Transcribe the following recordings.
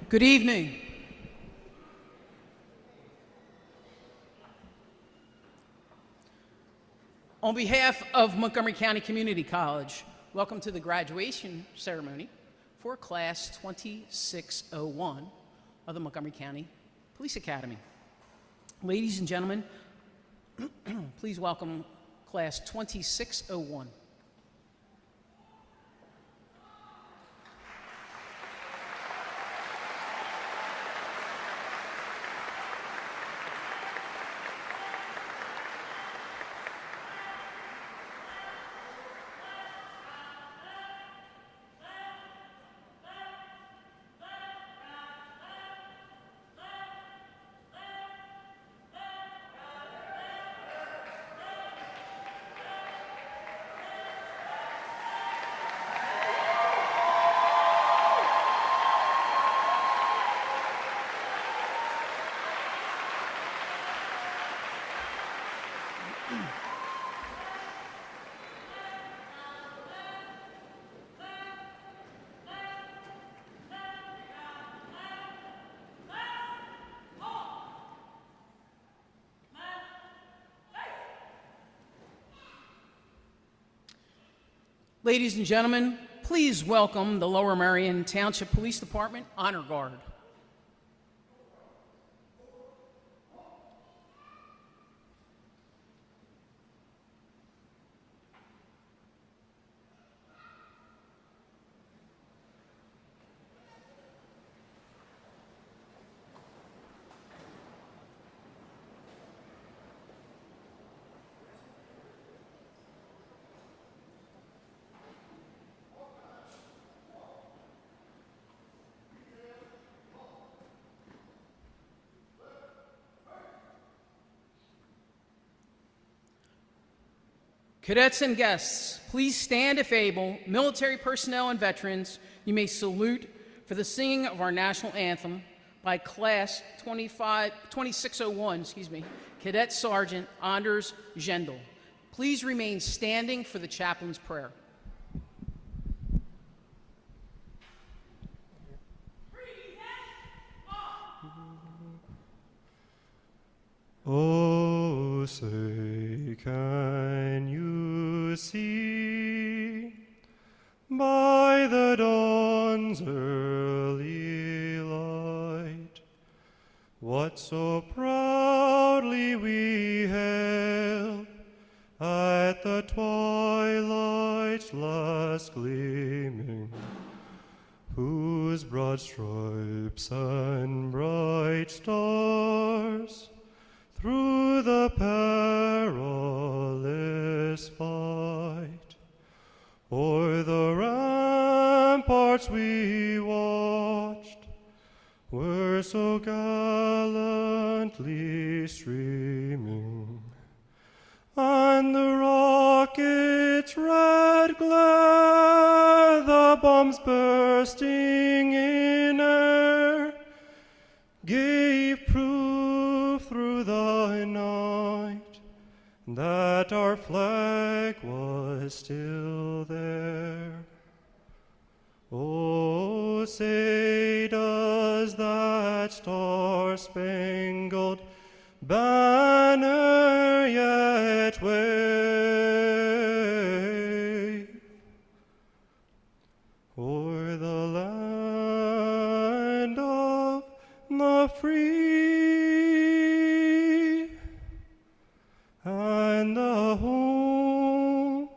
Good evening. On behalf of Montgomery County Community College, welcome to the graduation ceremony for Class 2601 of the Montgomery County Police Academy. Ladies and gentlemen, please welcome Class 2601. Ladies and gentlemen, please welcome the Lower Merion Township Police Department Honor Guard. Cadets and guests, please stand if able. Military personnel and veterans, you may salute for the singing of our national anthem by Class 2601, Cadet Sergeant Anders Gendel. Please remain standing for the chaplain's prayer. Oh, say, can you see by the dawn's early light what so proudly we hailed at the twilight's last gleaming, whose broad stripes and bright stars through the perilous fight o'er the ramparts we watched were so gallantly streaming, and the rocket's red glare, the bombs bursting in air, gave proof through the night that our flag was still there. Oh, say, does that star-spangled banner yet wave o'er the land of the free and the home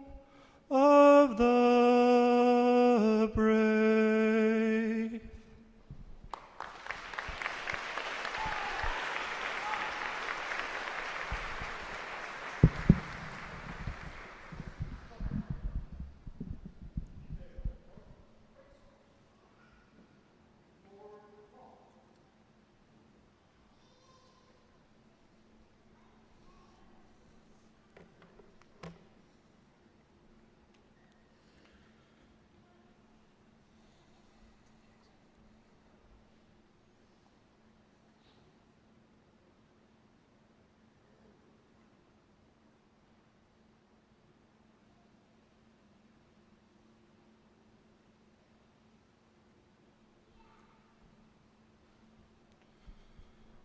of the brave?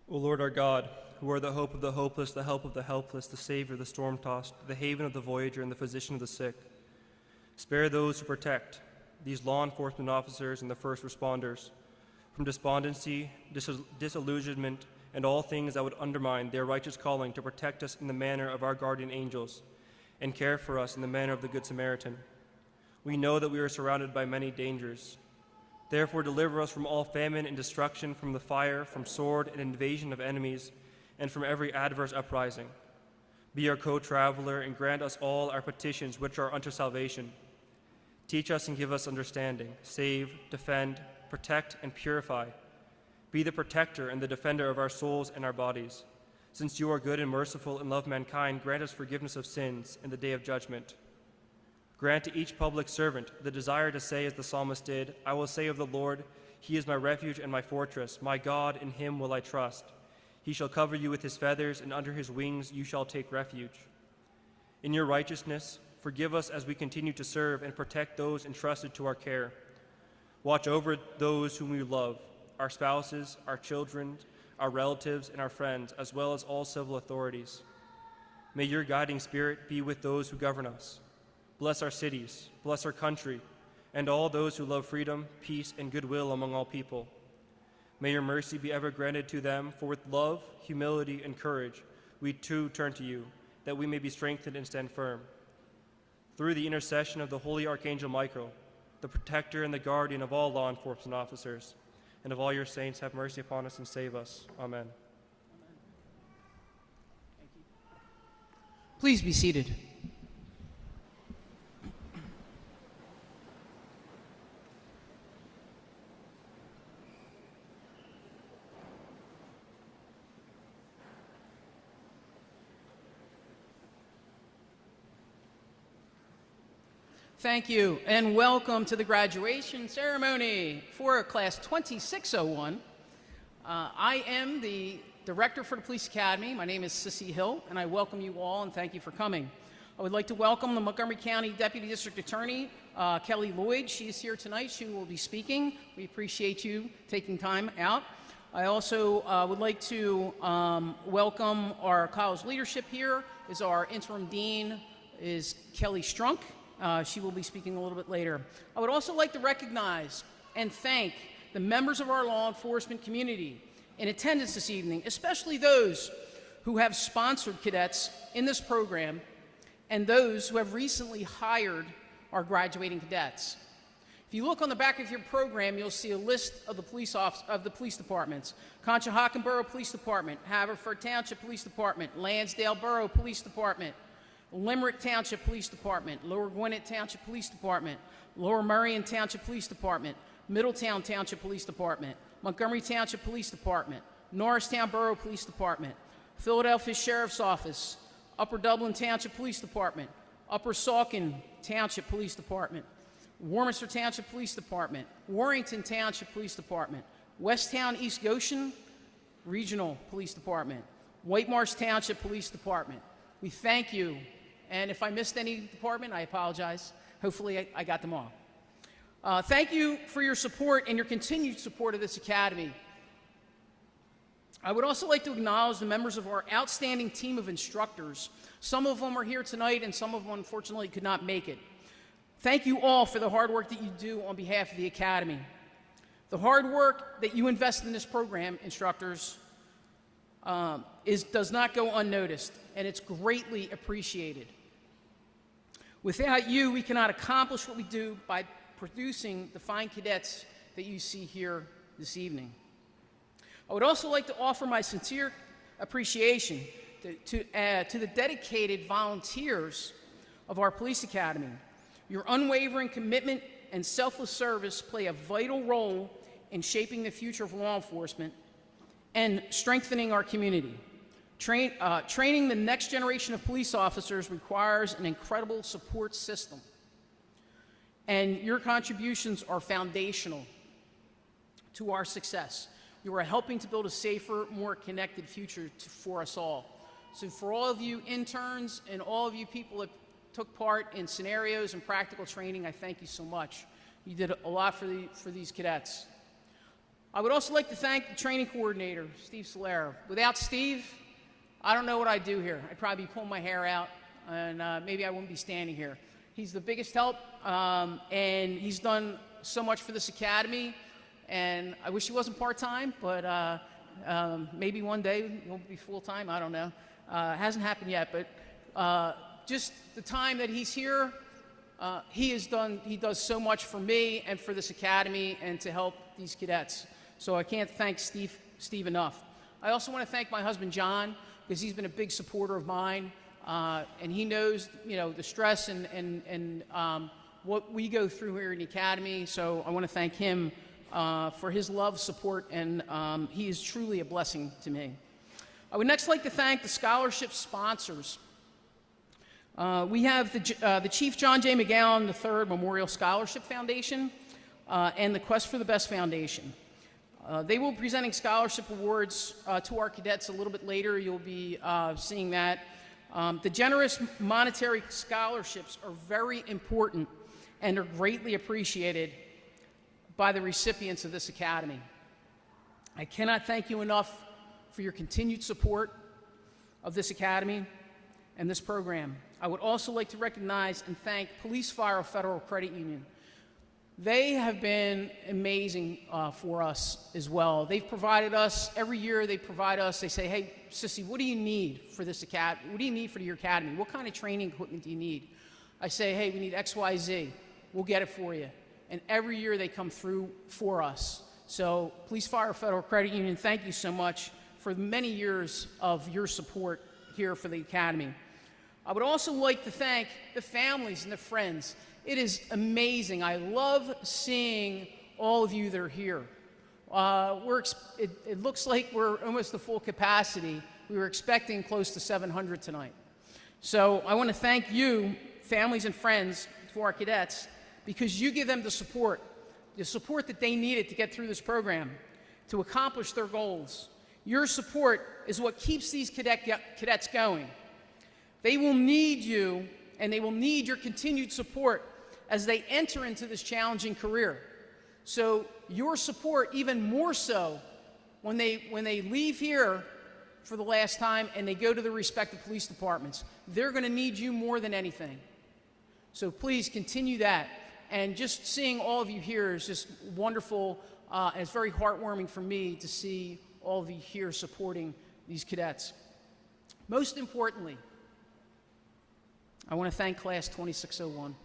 O Lord our God, who are the hope of the hopeless, the help of the helpless, the Savior of the storm-tossed, the haven of the voyager, and the physician of the sick, spare those who protect, these law enforcement officers and the first responders, from despondency, disillusionment, and all things that would undermine their righteous calling to protect us in the manner of our guardian angels and care for us in the manner of the Good Samaritan. We know that we are surrounded by many dangers. Therefore, deliver us from all famine and destruction, from the fire, from sword and invasion of enemies, and from every adverse uprising. Be our co-traveler and grant us all our petitions which are unto salvation. Teach us and give us understanding. Save, defend, protect, and purify. Be the protector and the defender of our souls and our bodies. Since you are good and merciful and love mankind, grant us forgiveness of sins in the day of judgment. Grant to each public servant the desire to say, as the psalmist did, I will say of the Lord, He is my refuge and my fortress. My God, in Him will I trust. He shall cover you with His feathers, and under His wings you shall take refuge. In your righteousness, forgive us as we continue to serve and protect those entrusted to our care. Watch over those whom we love, our spouses, our children, our relatives, and our friends, as well as all civil authorities. May your guiding spirit be with those who govern us. Bless our cities, bless our country, and all those who love freedom, peace, and goodwill among all people. May your mercy be ever granted to them, for with love, humility, and courage, we too turn to you, that we may be strengthened and stand firm. Through the intercession of the holy Archangel Michael, the protector and the guardian of all law enforcement officers, and of all your saints, have mercy upon us and save us. Amen. Thank you. Please be seated. Thank you, and welcome to the graduation ceremony for Class 2601. I am the Director for the Police Academy. My name is Sissy Hill, and I welcome you all and thank you for coming. I would like to welcome the Montgomery County Deputy District Attorney, Kelly Lloyd. She is here tonight. She will be speaking. We appreciate you taking time out. I also would like to welcome our college leadership here. Is our interim dean is Kelly Strunk. She will be speaking a little bit later. I would also like to recognize and thank the members of our law enforcement community in attendance this evening, especially those who have sponsored cadets in this program and those who have recently hired our graduating cadets. If you look on the back of your program, you'll see a list of the police departments. Conshohocken Borough Police Department, Haverford Township Police Department, Lansdale Borough Police Department, Limerick Township Police Department, Lower Gwinnett Township Police Department, Lower Merion Township Police Department, Middletown Township Police Department, Montgomery Township Police Department, Norristown Borough Police Department, Philadelphia Sheriff's Office, Upper Dublin Township Police Department, Upper Saucon Township Police Department, Warminster Township Police Department, Warrington Township Police Department, Westtown East Goshen Regional Police Department, White Marsh Township Police Department. We thank you, and if I missed any department, I apologize. Hopefully I got them all. Thank you for your support and your continued support of this academy. I would also like to acknowledge the members of our outstanding team of instructors. Some of them are here tonight, and some of them unfortunately could not make it. Thank you all for the hard work that you do on behalf of the academy. The hard work that you invest in this program, instructors, does not go unnoticed, and it's greatly appreciated. Without you, we cannot accomplish what we do by producing the fine cadets that you see here this evening. I would also like to offer my sincere appreciation to the dedicated volunteers of our police academy. Your unwavering commitment and selfless service play a vital role in shaping the future of law enforcement and strengthening our community. Training the next generation of police officers requires an incredible support system, and your contributions are foundational to our success. You are helping to build a safer, more connected future for us all. So for all of you interns and all of you people that took part in scenarios and practical training, I thank you so much. You did a lot for these cadets. I would also like to thank the training coordinator, Steve Solera. Without Steve, I don't know what I'd do here. I'd probably be pulling my hair out, and maybe I wouldn't be standing here. He's the biggest help, and he's done so much for this academy, and I wish he wasn't part-time, but maybe one day he'll be full-time, I don't know. Hasn't happened yet, but just the time that he's here, he does so much for me and for this academy and to help these cadets. So I can't thank Steve enough. I also want to thank my husband, John, because he's been a big supporter of mine, and he knows, the stress and what we go through here in the academy. So I want to thank him for his love, support, and he is truly a blessing to me. I would next like to thank the scholarship sponsors. We have the Chief John J. McGowan III Memorial Scholarship Foundation and the Quest for the Best Foundation. They will be presenting scholarship awards to our cadets a little bit later. You'll be seeing that. The generous monetary scholarships are very important and are greatly appreciated by the recipients of this academy. I cannot thank you enough for your continued support of this academy and this program. I would also like to recognize and thank Police Fire Federal Credit Union. They have been amazing for us as well. They've provided us, every year they provide us, they say, hey, Sissy, what do you need for this academy? What do you need for your academy? What kind of training equipment do you need? I say, hey, we need X, Y, Z. We'll get it for you. And every year they come through for us. So Police Fire Federal Credit Union, thank you so much for many years of your support here for the academy. I would also like to thank the families and the friends. It is amazing. I love seeing all of you that are here. It looks like we're almost to full capacity. We were expecting close to 700 tonight. So I want to thank you, families and friends, for our cadets, because you give them the support that they needed to get through this program, to accomplish their goals. Your support is what keeps these cadets going. They will need you, and they will need your continued support as they enter into this challenging career. So your support, even more so, when they leave here for the last time and they go to their respective police departments, they're going to need you more than anything. So please continue that. And just seeing all of you here is just wonderful, and it's very heartwarming for me to see all of you here supporting these cadets. Most importantly, I want to thank Class 2601.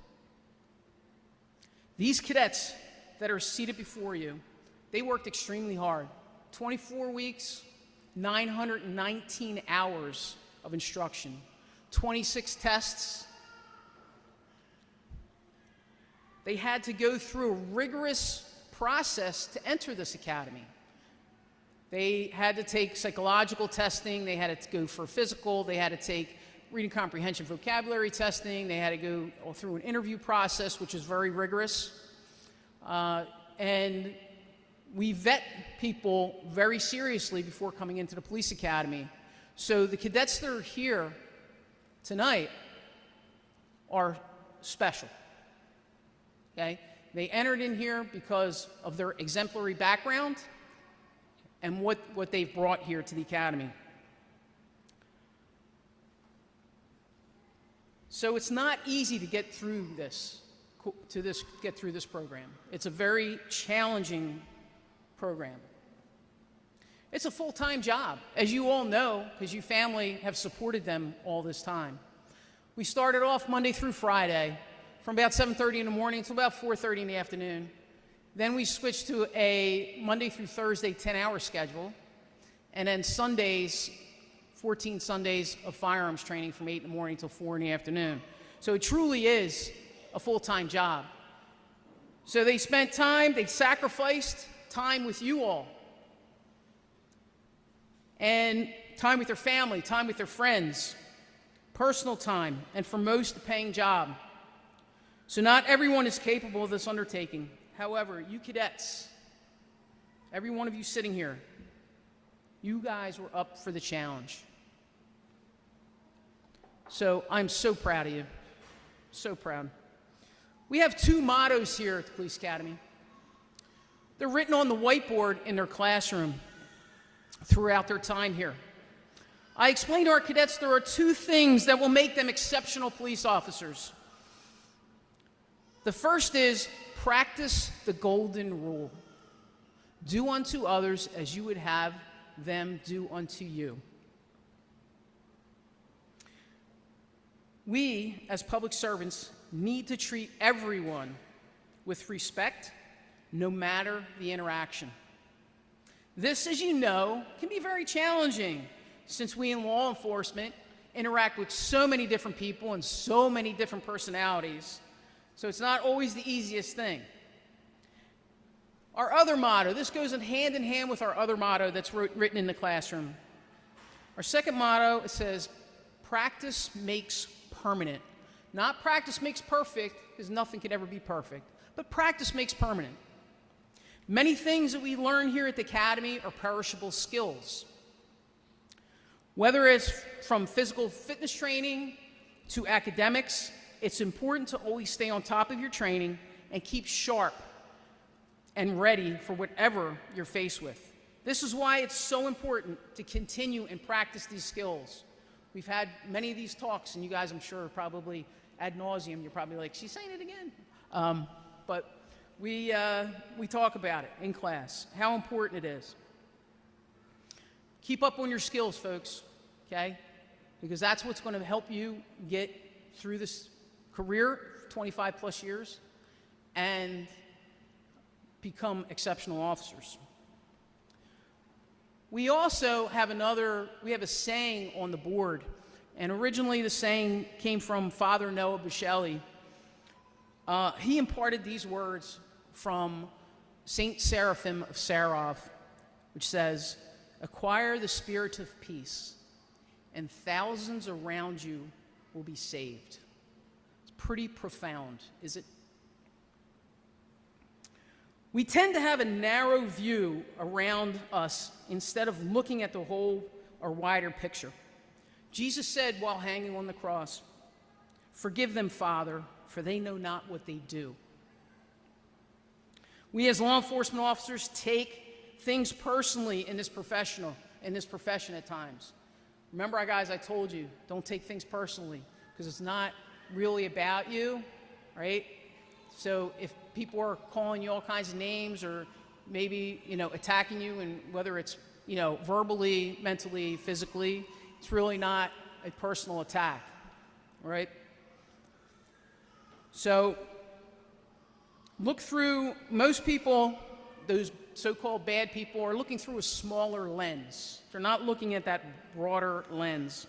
These cadets that are seated before you, they worked extremely hard. 24 weeks, 919 hours of instruction, 26 tests. They had to go through a rigorous process to enter this academy. They had to take psychological testing, they had to go for physical, they had to take reading comprehension vocabulary testing, they had to go through an interview process, which is very rigorous. And we vet people very seriously before coming into the police academy. So the cadets that are here tonight are special. Okay? They entered in here because of their exemplary background and what they've brought here to the academy. So it's not easy to get through this program. It's a very challenging program. It's a full-time job, as you all know, because you family have supported them all this time. We started off Monday through Friday from about 7:30 in the morning until about 4:30 in the afternoon. Then we switched to a Monday through Thursday 10-hour schedule, and then Sundays, 14 Sundays of firearms training from 8 in the morning till 4 in the afternoon. So it truly is a full-time job. So they spent time, they sacrificed time with you all, and time with their family, time with their friends, personal time, and for most, a paying job. So not everyone is capable of this undertaking. However, you cadets, every one of you sitting here, you guys were up for the challenge. So I'm so proud of you, so proud. We have two mottos here at the Police Academy. They're written on the whiteboard in their classroom throughout their time here. I explained to our cadets there are two things that will make them exceptional police officers. The first is practice the golden rule. Do unto others as you would have them do unto you. We, as public servants, need to treat everyone with respect, no matter the interaction. This, as you know, can be very challenging since we in law enforcement interact with so many different people and so many different personalities. So it's not always the easiest thing. Our other motto, this goes hand in hand with our other motto that's written in the classroom. Our second motto, it says, practice makes permanent. Not practice makes perfect, because nothing can ever be perfect, but practice makes permanent. Many things that we learn here at the Academy are perishable skills. Whether it's from physical fitness training to academics, it's important to always stay on top of your training and keep sharp and ready for whatever you're faced with. This is why it's so important to continue and practice these skills. We've had many of these talks, and you guys, I'm sure, probably ad nauseum, you're probably like, she's saying it again. But we talk about it in class, how important it is. Keep up on your skills, folks, okay? Because that's what's going to help you get through this career, 25 plus years, and become exceptional officers. We also have a saying on the board, and originally the saying came from Father Noah Bishelli. He imparted these words from Saint Seraphim of Sarov, which says, acquire the spirit of peace, and thousands around you will be saved. It's pretty profound, is it? We tend to have a narrow view around us instead of looking at the whole or wider picture. Jesus said while hanging on the cross, forgive them, Father, for they know not what they do. We as law enforcement officers take things personally in this profession at times. Remember, guys, I told you, don't take things personally because it's not really about you, right? So if people are calling you all kinds of names or maybe, attacking you, and whether it's, verbally, mentally, physically, it's really not a personal attack, right? So look through, most people, those so-called bad people, are looking through a smaller lens. They're not looking at that broader lens.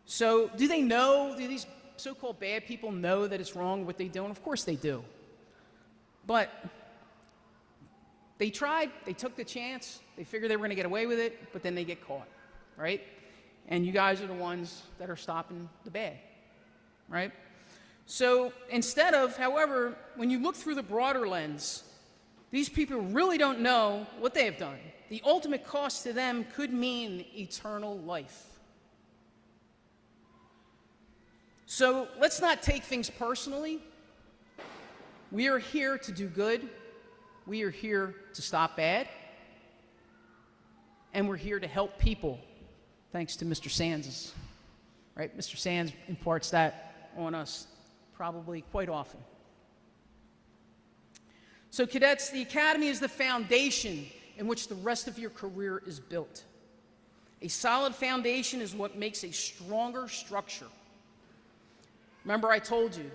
So do these so-called bad people know that it's wrong what they do? And of course they do. But they tried, they took the chance, they figured they were going to get away with it, but then they get caught, right? And you guys are the ones that are stopping the bad, right? So instead of, however, when you look through the broader lens, these people really don't know what they have done. The ultimate cost to them could mean eternal life. So let's not take things personally. We are here to do good. We are here to stop bad. And we're here to help people, thanks to Mr. Sands. Right? Mr. Sands imparts that on us probably quite often. So cadets, the Academy is the foundation in which the rest of your career is built. A solid foundation is what makes a stronger structure. Remember I told you,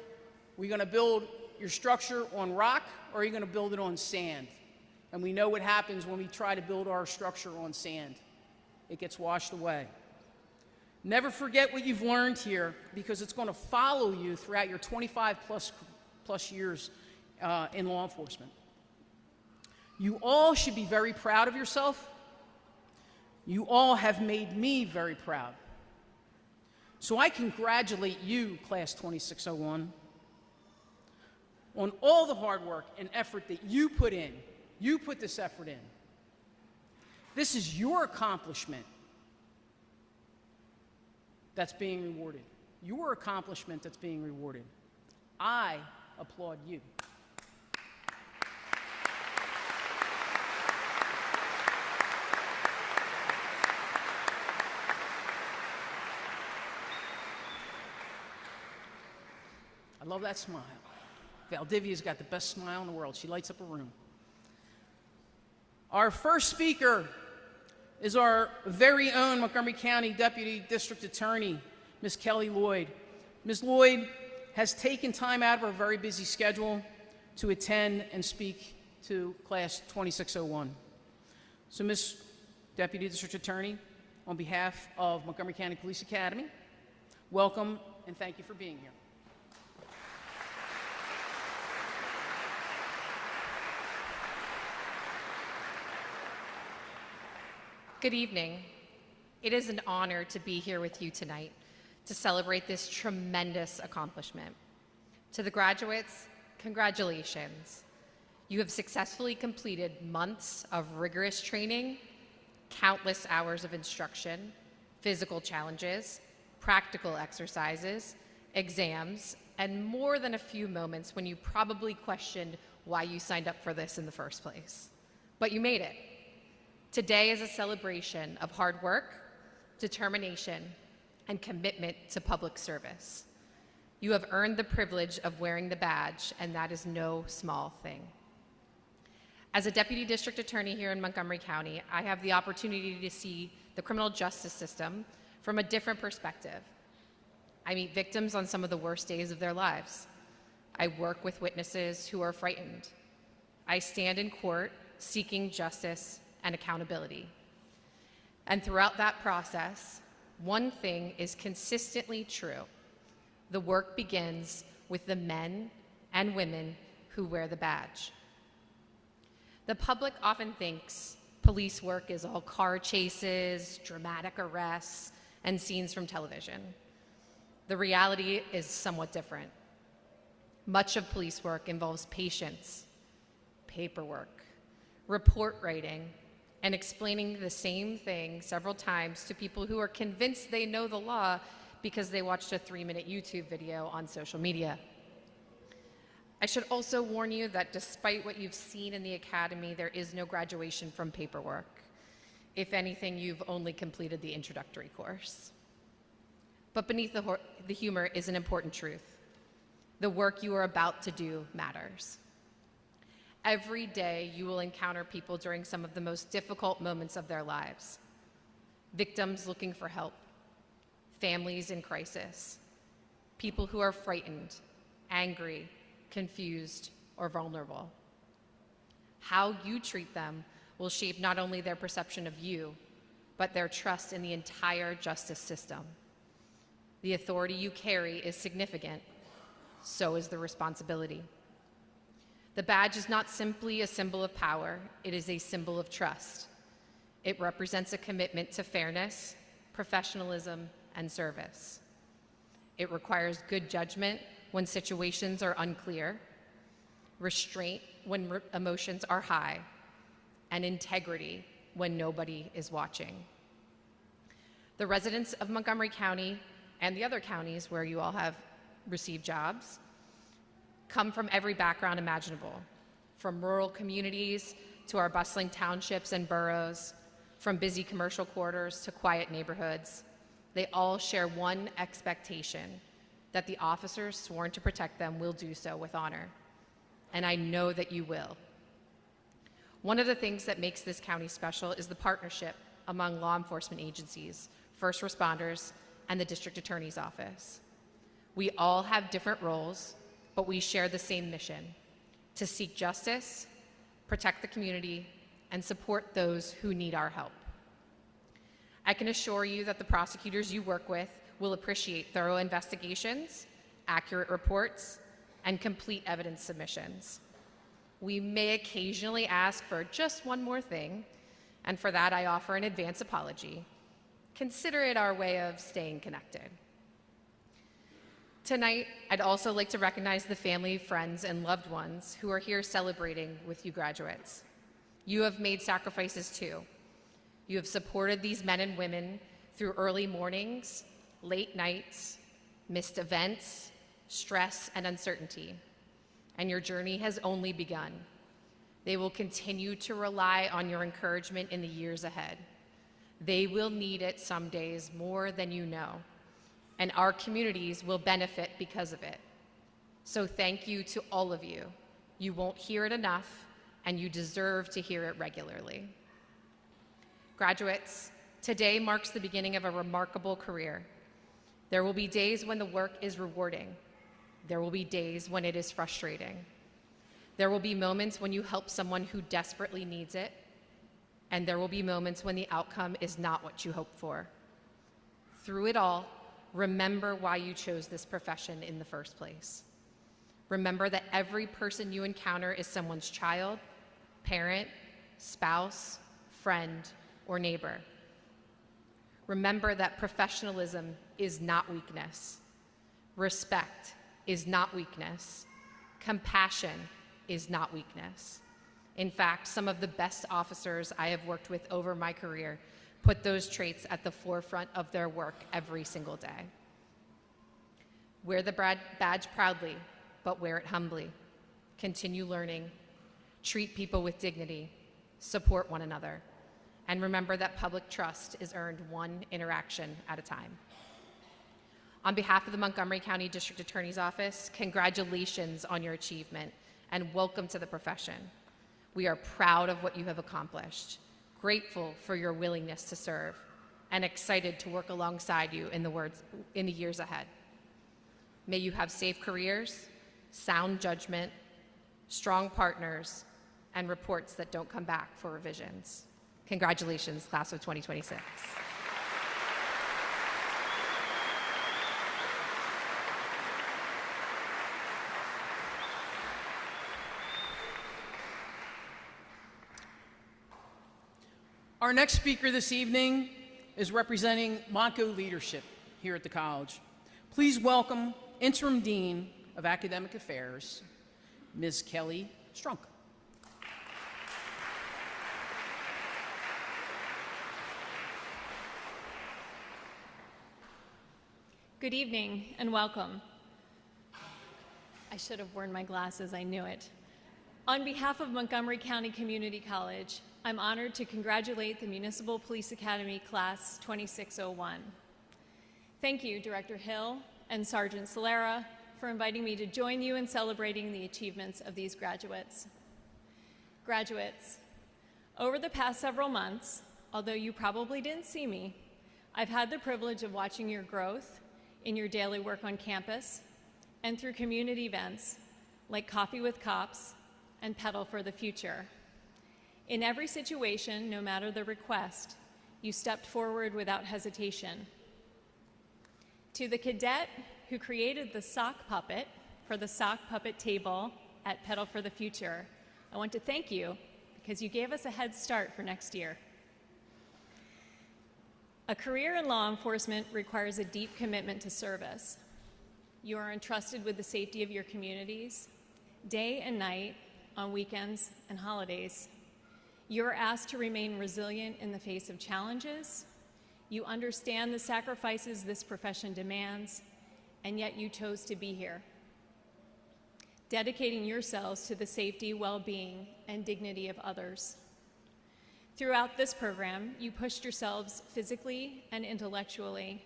we're going to build your structure on rock, or are you going to build it on sand? And we know what happens when we try to build our structure on sand. It gets washed away. Never forget what you've learned here, because it's going to follow you throughout your 25 plus years in law enforcement. You all should be very proud of yourself. You all have made me very proud. So I congratulate you, Class 2601, on all the hard work and effort that you put in. You put this effort in. This is your accomplishment that's being rewarded. Your accomplishment that's being rewarded. I applaud you. love that smile. Valdivia's got the best smile in the world. She lights up a room. Our first speaker is our very own Montgomery County Deputy District Attorney, Ms. Kelly Lloyd. Ms. Lloyd has taken time out of her very busy schedule to attend and speak to Class 2601. So, Ms. Deputy District Attorney, on behalf of Montgomery County Police Academy, welcome and thank you for being here. Good evening. It is an honor to be here with you tonight to celebrate this tremendous accomplishment. To the graduates, congratulations. You have successfully completed months of rigorous training, countless hours of instruction, physical challenges, practical exercises, exams, and more than a few moments when you probably questioned why you signed up for this in the first place. But you made it. Today is a celebration of hard work, determination, and commitment to public service. You have earned the privilege of wearing the badge, and that is no small thing. As a Deputy District Attorney here in Montgomery County, I have the opportunity to see the criminal justice system from a different perspective. I meet victims on some of the worst days of their lives. I work with witnesses who are frightened. I stand in court seeking justice and accountability. And throughout that process, one thing is consistently true. The work begins with the men and women who wear the badge. The public often thinks police work is all car chases, dramatic arrests, and scenes from television. The reality is somewhat different. Much of police work involves patience, paperwork, report writing, and explaining the same thing several times to people who are convinced they know the law because they watched a 3-minute YouTube video on social media. I should also warn you that despite what you've seen in the academy, there is no graduation from paperwork. If anything, you've only completed the introductory course. But beneath the humor is an important truth. The work you are about to do matters. Every day, you will encounter people during some of the most difficult moments of their lives. Victims looking for help, families in crisis, people who are frightened, angry, confused, or vulnerable. How you treat them will shape not only their perception of you, but their trust in the entire justice system. The authority you carry is significant, so is the responsibility. The badge is not simply a symbol of power, it is a symbol of trust. It represents a commitment to fairness, professionalism, and service. It requires good judgment when situations are unclear, restraint when emotions are high, and integrity when nobody is watching. The residents of Montgomery County and the other counties where you all have received jobs come from every background imaginable, from rural communities to our bustling townships and boroughs, from busy commercial quarters to quiet neighborhoods. They all share one expectation, that the officers sworn to protect them will do so with honor. And I know that you will. One of the things that makes this county special is the partnership among law enforcement agencies, first responders, and the district attorney's office. We all have different roles, but we share the same mission: to seek justice, protect the community, and support those who need our help. I can assure you that the prosecutors you work with will appreciate thorough investigations, accurate reports, and complete evidence submissions. We may occasionally ask for just one more thing, and for that I offer an advance apology. Consider it our way of staying connected. Tonight, I'd also like to recognize the family, friends, and loved ones who are here celebrating with you graduates. You have made sacrifices too. You have supported these men and women through early mornings, late nights, missed events, stress, and uncertainty. And your journey has only begun. They will continue to rely on your encouragement in the years ahead. They will need it some days more than you know, and our communities will benefit because of it. So thank you to all of you. You won't hear it enough, and you deserve to hear it regularly. Graduates, today marks the beginning of a remarkable career. There will be days when the work is rewarding. There will be days when it is frustrating. There will be moments when you help someone who desperately needs it, and there will be moments when the outcome is not what you hoped for. Through it all, remember why you chose this profession in the first place. Remember that every person you encounter is someone's child, parent, spouse, friend, or neighbor. Remember that professionalism is not weakness. Respect is not weakness. Compassion is not weakness. In fact, some of the best officers I have worked with over my career put those traits at the forefront of their work every single day. Wear the badge proudly, but wear it humbly. Continue learning. Treat people with dignity. Support one another. And remember that public trust is earned one interaction at a time. On behalf of the Montgomery County District Attorney's Office, congratulations on your achievement and welcome to the profession. We are proud of what you have accomplished, grateful for your willingness to serve, and excited to work alongside you in the years ahead. May you have safe careers, sound judgment, strong partners, and reports that don't come back for revisions. Congratulations, class of 2026. Our next speaker this evening is representing Montco leadership here at the college. Please welcome Interim Dean of Academic Affairs, Ms. Kelly Strunk. Good evening and welcome. I should have worn my glasses, I knew it. On behalf of Montgomery County Community College, I'm honored to congratulate the Municipal Police Academy Class 2601. Thank you, Director Hill and Sergeant Solera, for inviting me to join you in celebrating the achievements of these graduates. Graduates, over the past several months, although you probably didn't see me, I've had the privilege of watching your growth in your daily work on campus and through community events like Coffee with Cops and Pedal for the Future. In every situation, no matter the request, you stepped forward without hesitation. To the cadet who created the sock puppet for the sock puppet table at Pedal for the Future, I want to thank you because you gave us a head start for next year. A career in law enforcement requires a deep commitment to service. You are entrusted with the safety of your communities, day and night, on weekends and holidays. You are asked to remain resilient in the face of challenges. You understand the sacrifices this profession demands, and yet you chose to be here, dedicating yourselves to the safety, well-being, and dignity of others. Throughout this program, you pushed yourselves physically and intellectually.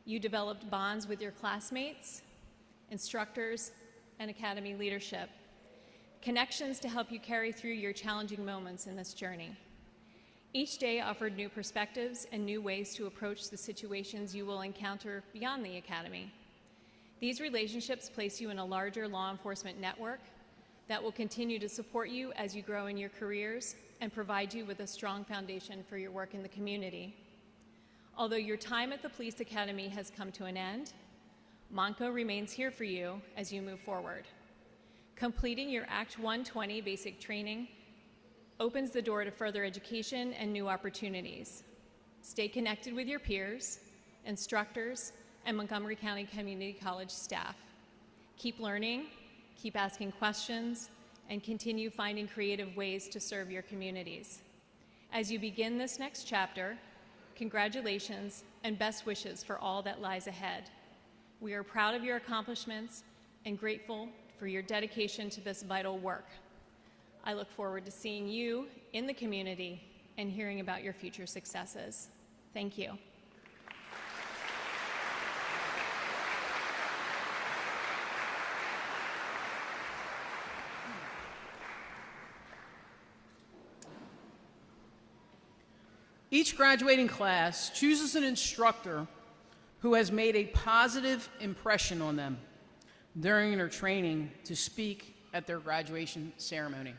You developed bonds with your classmates, instructors, and academy leadership, connections to help you carry through your challenging moments in this journey. Each day offered new perspectives and new ways to approach the situations you will encounter beyond the academy. These relationships place you in a larger law enforcement network that will continue to support you as you grow in your careers and provide you with a strong foundation for your work in the community. Although your time at the Police Academy has come to an end, Montco remains here for you as you move forward. Completing your Act 120 basic training opens the door to further education and new opportunities. Stay connected with your peers, instructors, and Montgomery County Community College staff. Keep learning, keep asking questions, and continue finding creative ways to serve your communities. As you begin this next chapter, congratulations and best wishes for all that lies ahead. We are proud of your accomplishments and grateful for your dedication to this vital work. I look forward to seeing you in the community and hearing about your future successes. Thank you. Each graduating class chooses an instructor who has made a positive impression on them during their training to speak at their graduation ceremony.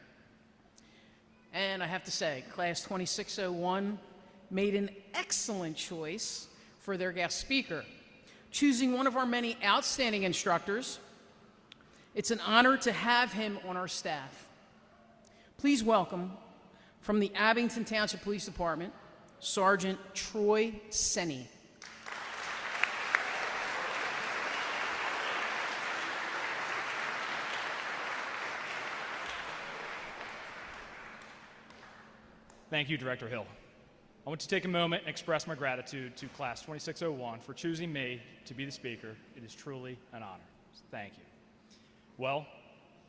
And I have to say, Class 2601 made an excellent choice for their guest speaker, choosing one of our many outstanding instructors. It's an honor to have him on our staff. Please welcome, from the Abington Township Police Department, Sergeant Troy Senne. Thank you, Director Hill. I want to take a moment and express my gratitude to Class 2601 for choosing me to be the speaker. It is truly an honor. Thank you. Well,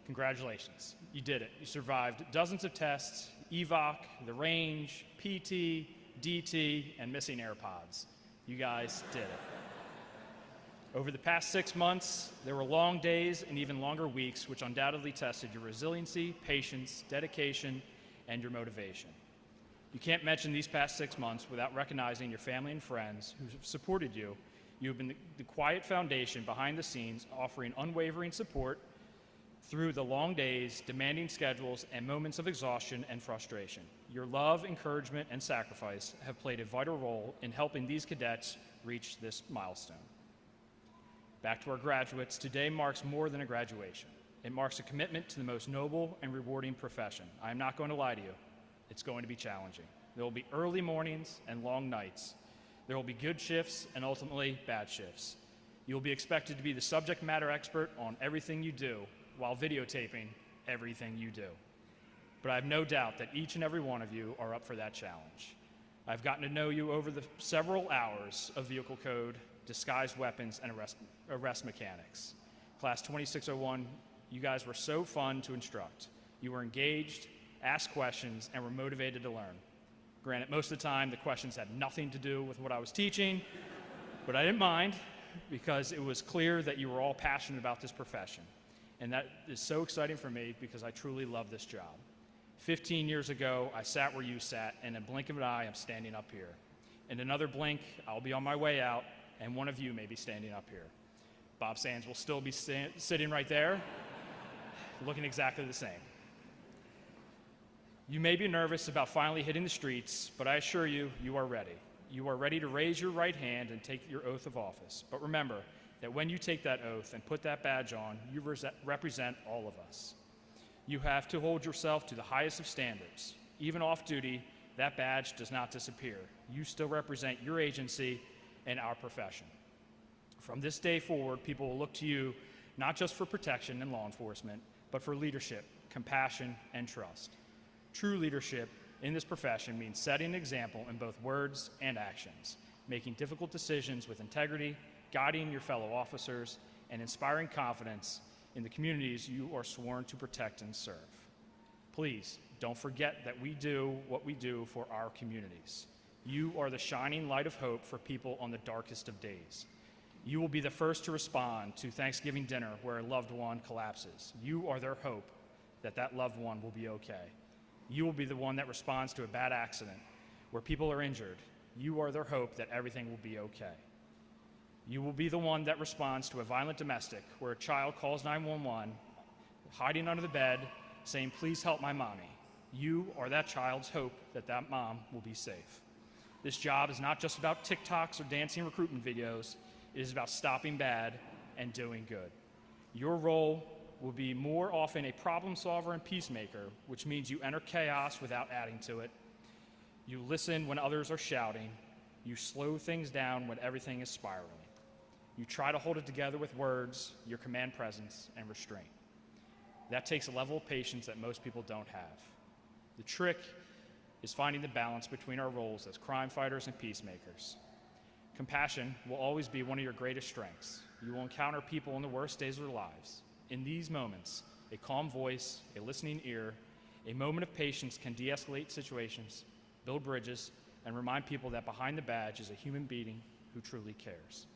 congratulations. You did it. You survived dozens of tests, EVOC, the range, PT, DT, and missing AirPods. You guys did it. Over the past 6 months, there were long days and even longer weeks which undoubtedly tested your resiliency, patience, dedication, and your motivation. You can't mention these past 6 months without recognizing your family and friends who have supported you. You have been the quiet foundation behind the scenes, offering unwavering support through the long days, demanding schedules, and moments of exhaustion and frustration. Your love, encouragement, and sacrifice have played a vital role in helping these cadets reach this milestone. Back to our graduates, today marks more than a graduation. It marks a commitment to the most noble and rewarding profession. I am not going to lie to you. It's going to be challenging. There will be early mornings and long nights. There will be good shifts and ultimately bad shifts. You will be expected to be the subject matter expert on everything you do while videotaping everything you do. But I have no doubt that each and every one of you are up for that challenge. I've gotten to know you over the several hours of vehicle code, disguised weapons, and arrest mechanics. Class 2601, you guys were so fun to instruct. You were engaged, asked questions, and were motivated to learn. Granted, most of the time, the questions had nothing to do with what I was teaching, but I didn't mind because it was clear that you were all passionate about this profession. And that is so exciting for me because I truly love this job. 15 years ago, I sat where you sat, and in a blink of an eye, I'm standing up here. In another blink, I'll be on my way out, and one of you may be standing up here. Bob Sands will still be sitting right there, looking exactly the same. You may be nervous about finally hitting the streets, but I assure you, you are ready. You are ready to raise your right hand and take your oath of office. But remember that when you take that oath and put that badge on, you represent all of us. You have to hold yourself to the highest of standards. Even off duty, that badge does not disappear. You still represent your agency and our profession. From this day forward, people will look to you not just for protection and law enforcement, but for leadership, compassion, and trust. True leadership in this profession means setting an example in both words and actions, making difficult decisions with integrity, guiding your fellow officers, and inspiring confidence in the communities you are sworn to protect and serve. Please don't forget that we do what we do for our communities. You are the shining light of hope for people on the darkest of days. You will be the first to respond to Thanksgiving dinner where a loved one collapses. You are their hope that that loved one will be okay. You will be the one that responds to a bad accident where people are injured. You are their hope that everything will be okay. You will be the one that responds to a violent domestic where a child calls 911, hiding under the bed, saying, "Please help my mommy." You are that child's hope that that mom will be safe. This job is not just about TikToks or dancing recruitment videos. It is about stopping bad and doing good. Your role will be more often a problem solver and peacemaker, which means you enter chaos without adding to it. You listen when others are shouting. You slow things down when everything is spiraling. You try to hold it together with words, your command presence, and restraint. That takes a level of patience that most people don't have. The trick is finding the balance between our roles as crime fighters and peacemakers. Compassion will always be one of your greatest strengths. You will encounter people in the worst days of their lives. In these moments, a calm voice, a listening ear, a moment of patience can de-escalate situations, build bridges, and remind people that behind the badge is a human being who truly cares.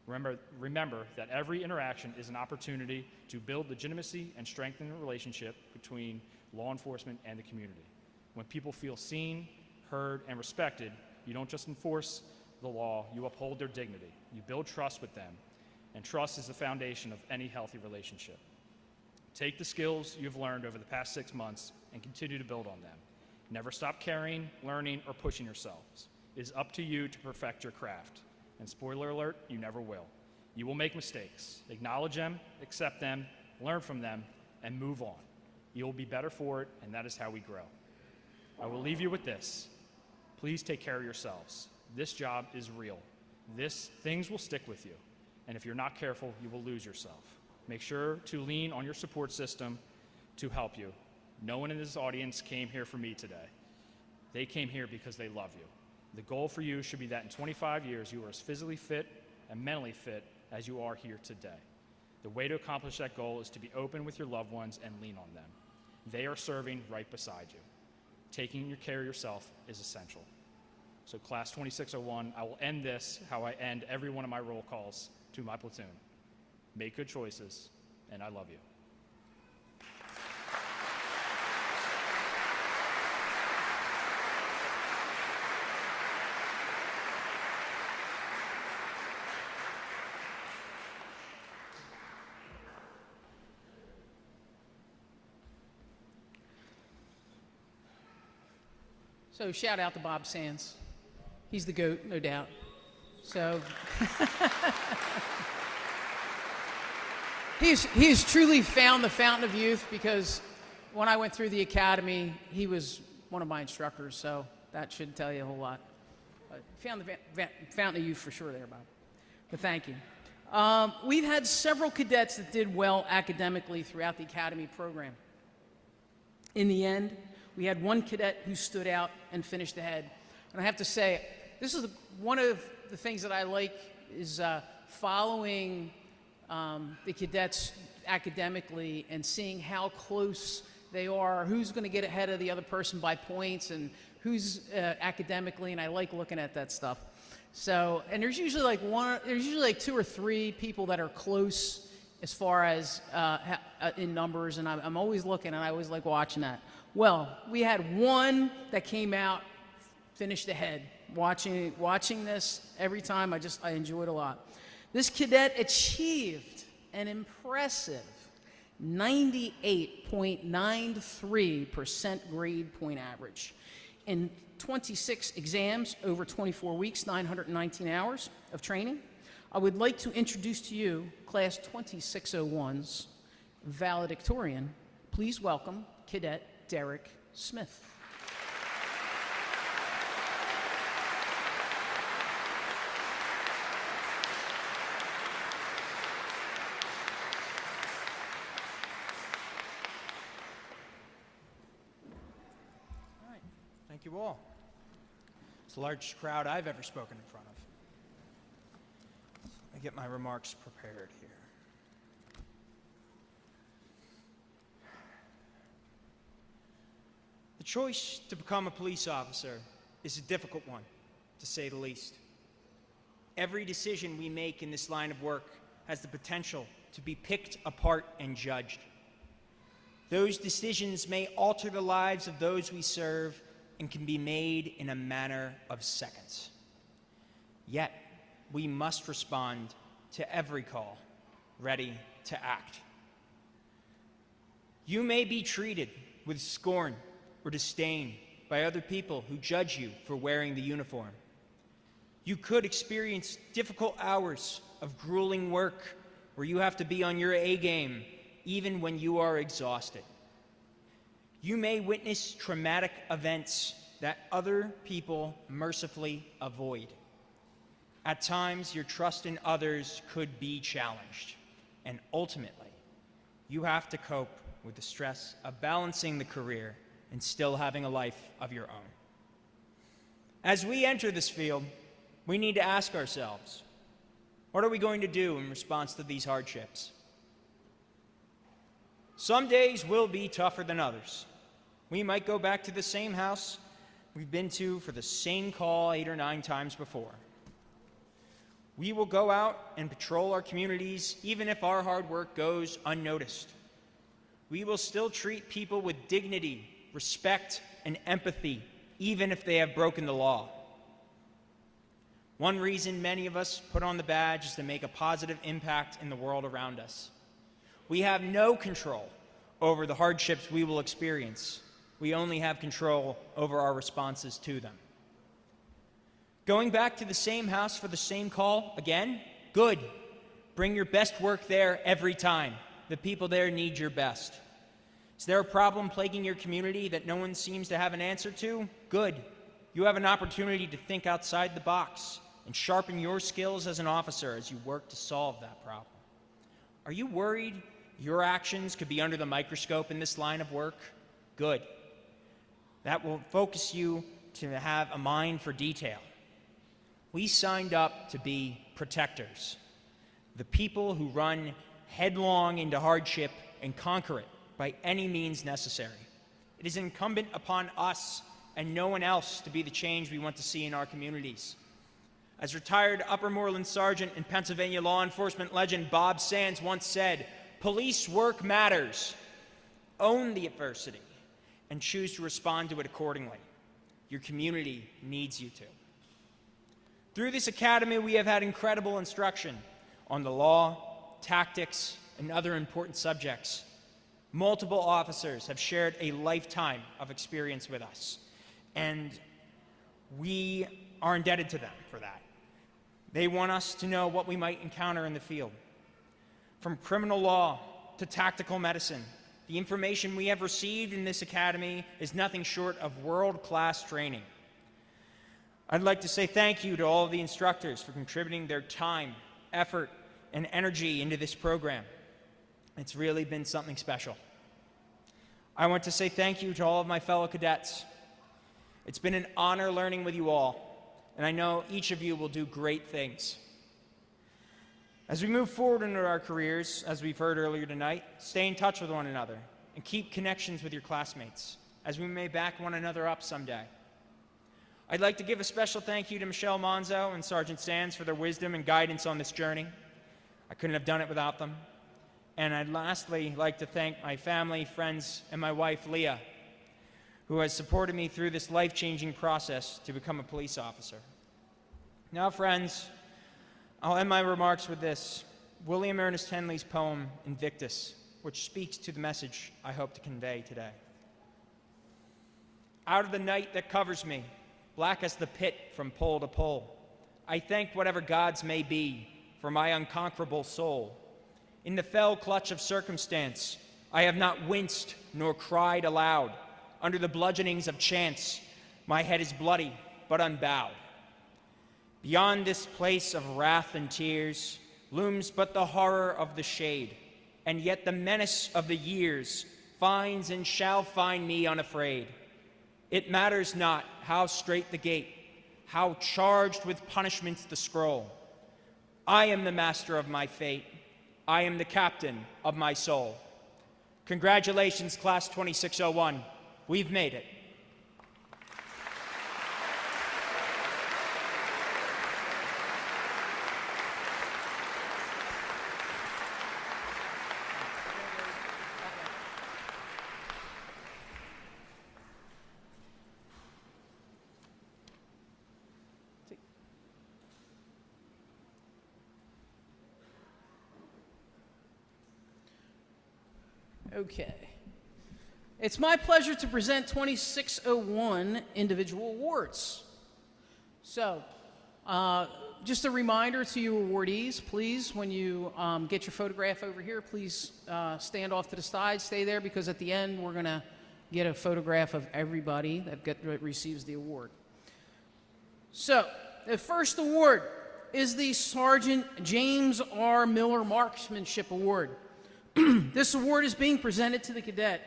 Remember that every interaction is an opportunity to build legitimacy and strengthen the relationship between law enforcement and the community. When people feel seen, heard, and respected, You don't just enforce the law, you uphold their dignity. You build trust with them, and trust is the foundation of any healthy relationship. Take the skills you've learned over the past 6 months and continue to build on them. Never stop caring, learning, or pushing yourselves. It is up to you to perfect your craft. And spoiler alert, you never will. You will make mistakes. Acknowledge them, accept them, learn from them, and move on. You will be better for it, and that is how we grow. I will leave you with this. Please take care of yourselves. This job is real. Things will stick with you. And if you're not careful, you will lose yourself. Make sure to lean on your support system to help you. No one in this audience came here for me today. They came here because they love you. The goal for you should be that in 25 years, you are as physically fit and mentally fit as you are here today. The way to accomplish that goal is to be open with your loved ones and lean on them. They are serving right beside you. Taking care of yourself is essential. So Class 2601, I will end this how I end every one of my roll calls to my platoon. Make good choices, and I love you. So shout out to Bob Sands. He's the GOAT, no doubt. So he's truly found the fountain of youth, because when I went through the academy, he was one of my instructors, so that should tell you a whole lot. But found the fountain of youth for sure there, Bob. But thank you. We've had several cadets that did well academically throughout the academy program. In the end, we had one cadet who stood out and finished ahead. And I have to say, this is one of the things that I like, is following the cadets academically and seeing how close they are, who's going to get ahead of the other person by points, and who's academically, and I like looking at that stuff. So, and there's usually like 2 or 3 people that are close as far as in numbers, and I'm always looking, and I always like watching that. Well, we had one that came out, finished ahead. Watching this every time, I enjoyed a lot. This cadet achieved an impressive 98.93% grade point average in 26 exams over 24 weeks, 919 hours of training. I would like to introduce to you Class 2601's valedictorian. Please welcome Cadet Derek Smith. All right, thank you all. It's the largest crowd I've ever spoken in front of. Let me get my remarks prepared here. The choice to become a police officer is a difficult one, to say the least. Every decision we make in this line of work has the potential to be picked apart and judged. Those decisions may alter the lives of those we serve and can be made in a matter of seconds. Yet, we must respond to every call, ready to act. You may be treated with scorn or disdain by other people who judge you for wearing the uniform. You could experience difficult hours of grueling work where you have to be on your A game even when you are exhausted. You may witness traumatic events that other people mercifully avoid. At times, your trust in others could be challenged, and ultimately, you have to cope with the stress of balancing the career and still having a life of your own. As we enter this field, we need to ask ourselves, what are we going to do in response to these hardships? Some days will be tougher than others. We might go back to the same house we've been to for the same call 8 or 9 times before. We will go out and patrol our communities even if our hard work goes unnoticed. We will still treat people with dignity, respect, and empathy, even if they have broken the law. One reason many of us put on the badge is to make a positive impact in the world around us. We have no control over the hardships we will experience. We only have control over our responses to them. Going back to the same house for the same call again? Good. Bring your best work there every time. The people there need your best. Is there a problem plaguing your community that no one seems to have an answer to? Good. You have an opportunity to think outside the box and sharpen your skills as an officer as you work to solve that problem. Are you worried your actions could be under the microscope in this line of work? Good. That will focus you to have a mind for detail. We signed up to be protectors, the people who run headlong into hardship and conquer it by any means necessary. It is incumbent upon us and no one else to be the change we want to see in our communities. As retired Upper Moreland Sergeant and Pennsylvania law enforcement legend Bob Sands once said, "Police work matters. Own the adversity and choose to respond to it accordingly. Your community needs you to." Through this academy, we have had incredible instruction on the law, tactics, and other important subjects. Multiple officers have shared a lifetime of experience with us, and we are indebted to them for that. They want us to know what we might encounter in the field. From criminal law to tactical medicine, the information we have received in this academy is nothing short of world-class training. I'd like to say thank you to all of the instructors for contributing their time, effort, and energy into this program. It's really been something special. I want to say thank you to all of my fellow cadets. It's been an honor learning with you all, and I know each of you will do great things. As we move forward into our careers, as we've heard earlier tonight, stay in touch with one another and keep connections with your classmates, as we may back one another up someday. I'd like to give a special thank you to Michelle Monzo and Sergeant Sands for their wisdom and guidance on this journey. I couldn't have done it without them. And I'd lastly like to thank my family, friends, and my wife, Leah, who has supported me through this life-changing process to become a police officer. Now, friends, I'll end my remarks with this, William Ernest Henley's poem, Invictus, which speaks to the message I hope to convey today. Out of the night that covers me, black as the pit from pole to pole, I thank whatever gods may be for my unconquerable soul. In the fell clutch of circumstance, I have not winced nor cried aloud. Under the bludgeonings of chance, my head is bloody but unbowed. Beyond this place of wrath and tears looms but the horror of the shade, and yet the menace of the years finds and shall find me unafraid. It matters not how straight the gate, how charged with punishments the scroll. I am the master of my fate. I am the captain of my soul. Congratulations, Class 2601. We've made it. Okay. It's my pleasure to present 2601 individual awards. So, just a reminder to you awardees, please, when you get your photograph over here, please stand off to the side, stay there, because at the end we're going to get a photograph of everybody that receives the award. So, the first award is the Sergeant James R. Miller Marksmanship Award. This award is being presented to the cadet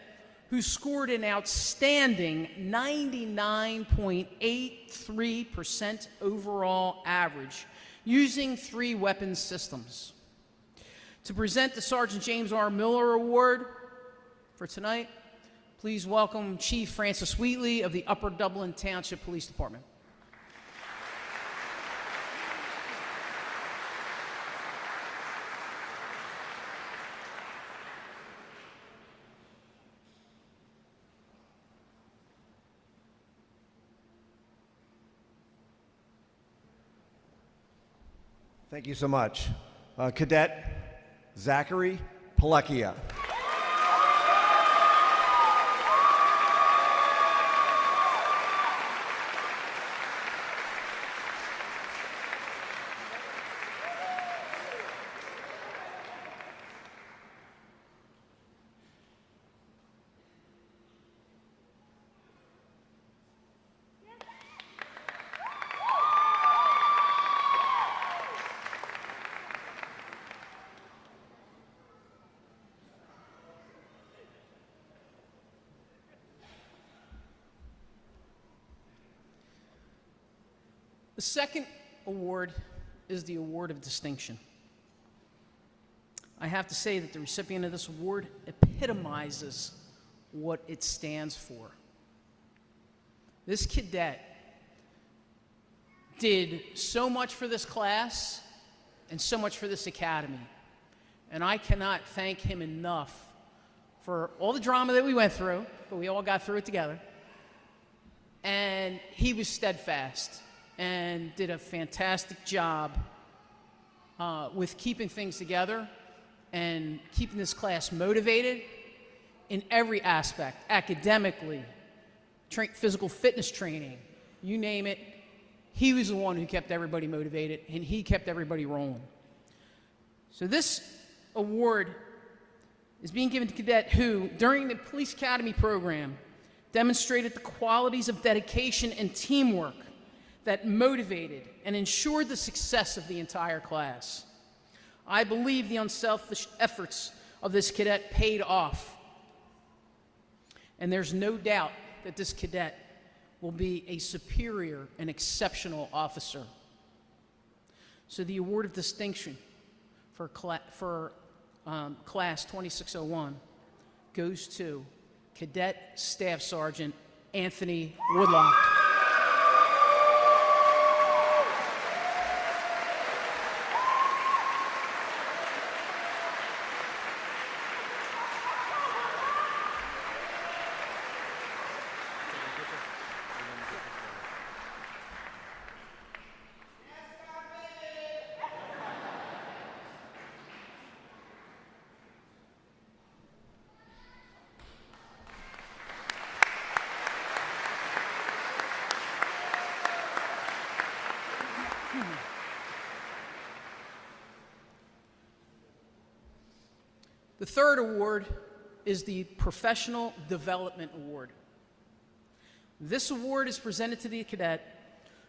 who scored an outstanding 99.83% overall average using 3 weapons systems. To present the Sergeant James R. Miller Award for tonight, please welcome Chief Francis Wheatley of the Upper Dublin Township Police Department. Thank you so much. Cadet Zachary Pellechia. The second award is the Award of Distinction. I have to say that the recipient of this award epitomizes what it stands for. This cadet did so much for this class and so much for this academy, and I cannot thank him enough for all the drama that we went through, but we all got through it together. And he was steadfast and did a fantastic job with keeping things together and keeping this class motivated in every aspect, academically, physical fitness training, you name it. He was the one who kept everybody motivated, and he kept everybody rolling. So this award is being given to a cadet who, during the Police Academy program, demonstrated the qualities of dedication and teamwork that motivated and ensured the success of the entire class. I believe the unselfish efforts of this cadet paid off, and there's no doubt that this cadet will be a superior and exceptional officer. So the Award of Distinction for Class 2601 goes to Cadet Staff Sergeant Anthony Woodlock. The third award is the Professional Development Award. This award is presented to the cadet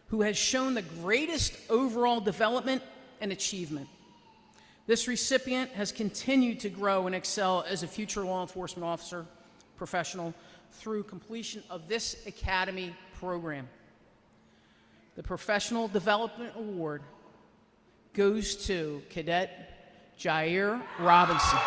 who has shown the greatest overall development and achievement. This recipient has continued to grow and excel as a future law enforcement officer professional through completion of this academy program. The Professional Development Award goes to Cadet Jair Robinson.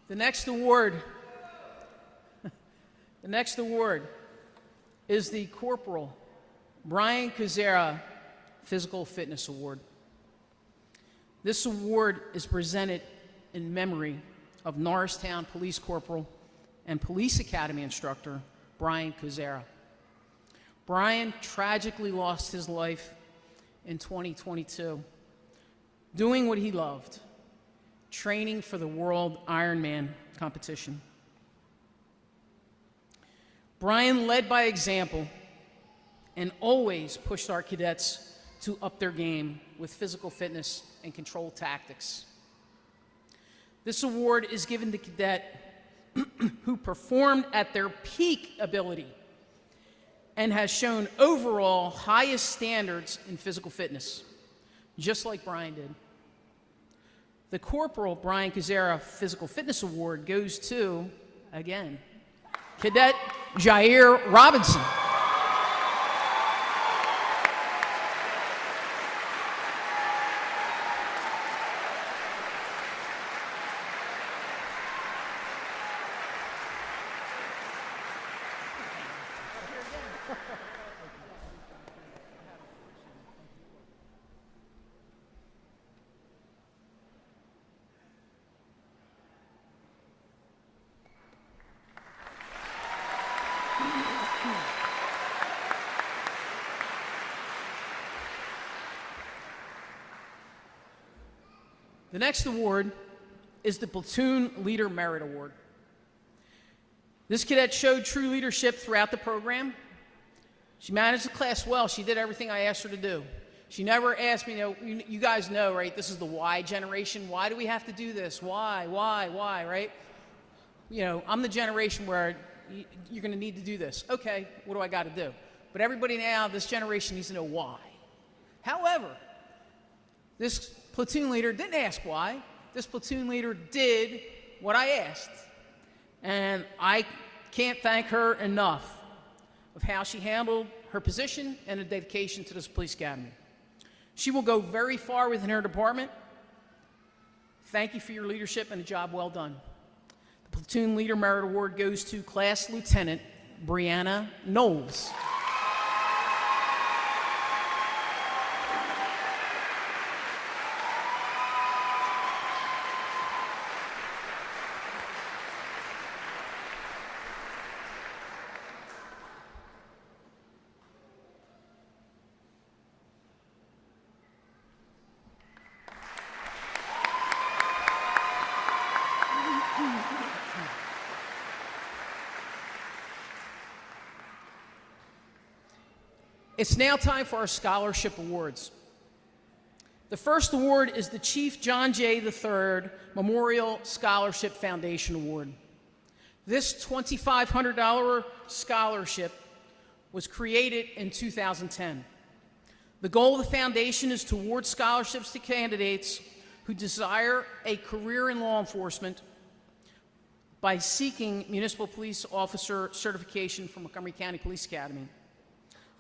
The next award is the Corporal Brian Kazera Physical Fitness Award. This award is presented in memory of Norristown Police Corporal and Police Academy instructor Brian Kazera. Brian tragically lost his life in 2022 doing what he loved, training for the World Ironman competition. Brian led by example and always pushed our cadets to up their game with physical fitness and control tactics. This award is given to cadet who performed at their peak ability and has shown overall highest standards in physical fitness, just like Brian did. The Corporal Brian Kazera Physical Fitness Award goes to, again, Cadet Jair Robinson. The next award is the Platoon Leader Merit Award. This cadet showed true leadership throughout the program. She managed the class well. She did everything I asked her to do. She never asked me, you guys know, right? This is the why generation. Why do we have to do this? Why, right? I'm the generation where you're going to need to do this. Okay, what do I got to do? But everybody now, this generation needs to know why. However, this platoon leader didn't ask why. This platoon leader did what I asked. And I can't thank her enough of how she handled her position and her dedication to this police academy. She will go very far within her department. Thank you for your leadership and a job well done. The Platoon Leader Merit Award goes to Class Lieutenant Brianna Knowles. It's now time for our scholarship awards. The first award is the Chief John J. III Memorial Scholarship Foundation Award. This $2,500 scholarship was created in 2010. The goal of the foundation is to award scholarships to candidates who desire a career in law enforcement by seeking municipal police officer certification from Montgomery County Police Academy.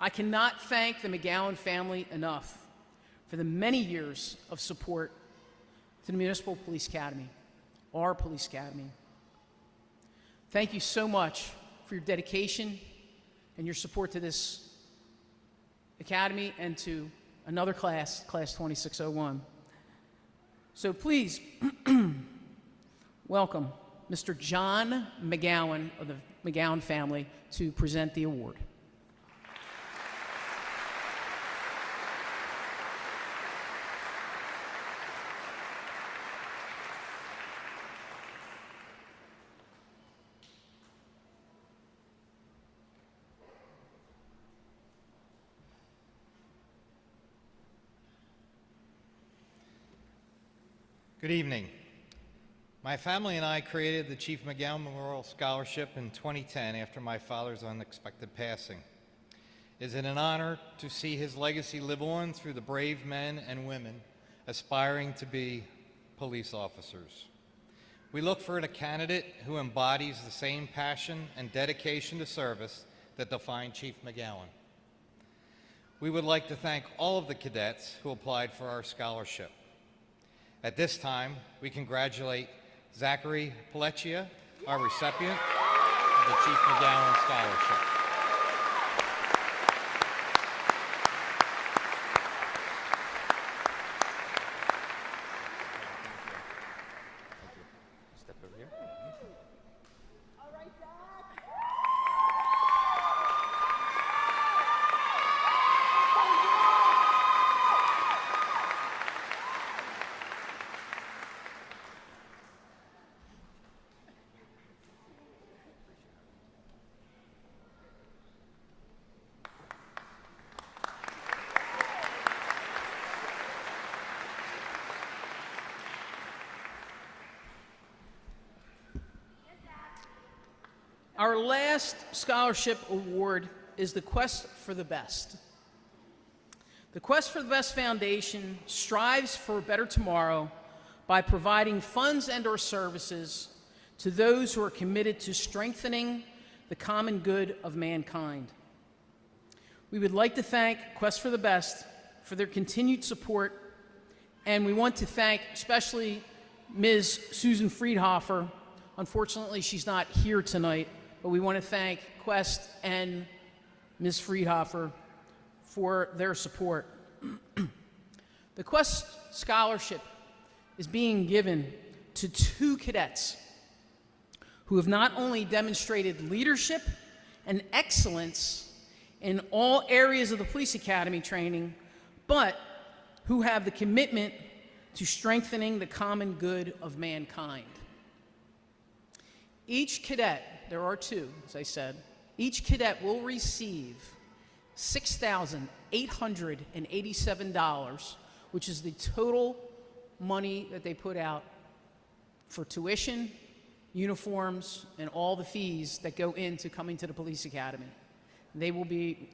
I cannot thank the McGowan family enough for the many years of support to the Municipal Police Academy, our police academy. Thank you so much for your dedication and your support to this academy and to another class, Class 2601. So please welcome Mr. John McGowan of the McGowan family to present the award. Good evening. My family and I created the Chief McGowan Memorial Scholarship in 2010 after my father's unexpected passing. It is an honor to see his legacy live on through the brave men and women aspiring to be police officers. We look for a candidate who embodies the same passion and dedication to service that define Chief McGowan. We would like to thank all of the cadets who applied for our scholarship. At this time, we congratulate Zachary Pellechia, our recipient of the Chief McGowan Scholarship. Step over here. Our last scholarship award is the Quest for the Best. The Quest for the Best Foundation strives for a better tomorrow by providing funds and/or services to those who are committed to strengthening the common good of mankind. We would like to thank Quest for the Best for their continued support, and we want to thank especially Ms. Susan Friedhofer. Unfortunately, she's not here tonight, but we want to thank Quest and Ms. Friedhofer for their support. The Quest Scholarship is being given to 2 cadets who have not only demonstrated leadership and excellence in all areas of the police academy training, but who have the commitment to strengthening the common good of mankind. Each cadet, there are two, as I said, each cadet will receive $6,887, which is the total money that they put out for tuition, uniforms, and all the fees that go into coming to the police academy.